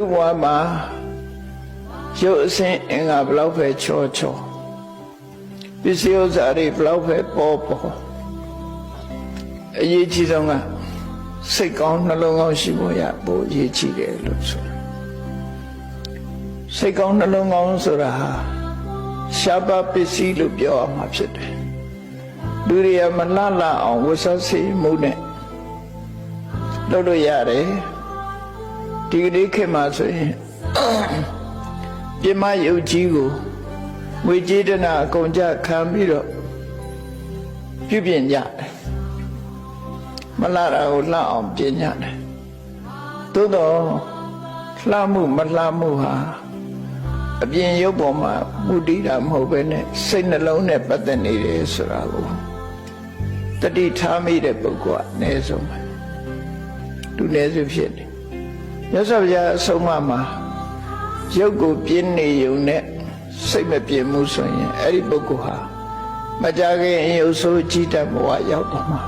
လူဘဝမှာရုပ်အစဉ်အင်္ဂါဘလောက်ပဲချောချောပစ္စည်းဥစ္စာတွေဘလောက်ပဲပေါ်ပေါ်အရေးကြီးဆုံးကစိတ်ကောင်းနှလုံးကောင်းရှိဖို့ရပိုအရေးကြီးတယ်လို့ဆိုစိတ်ကောင်းနှလုံးကောင်းဆိုတာဟာရှားပါပစ္စည်းလို့ပြောရမှာဖြစ်တယ်လူတွေကမလှလှအောင်ဝတ်စားစီမှုနဲ့လုပ်လို့ရတယ်ဒီကနေ့ခေတ်မှာဆိုရင်ပြမယုတ်ကြီးကိုငွေကြေးတနာအကုန်ကြခံပြီးတော့ပြုပြင်ကြတယ်မလှတာကိုလှအောင်ပြင်ကြတယ်သို့တော့လှမှုမလှမှုဟာအပြင်ရုပ်ပေါ်မှာမူတည်တာမဟုတ်ပဲနဲ့စိတ်နှလုံးနဲ့ပတ်သက်နေတယ်ဆိုတာကိုတတိထားမိတဲ့ပုဂ္ဂိုလ်ကအနည်းဆုံးပဲသူနည်းစုဖြစ်တယ်မြတ်စွာဘုရားအဆုံးအမမှာရုပ်ကိုပြင်းနေုံနဲ့စိတ်မပြင်းမှုဆိုရင်အဲ့ဒီပုဂ္ဂိုလ်ဟာမကြခင်ရုပ်ဆိုးကြီးတတ်ဘဝရောက်တော့မှာ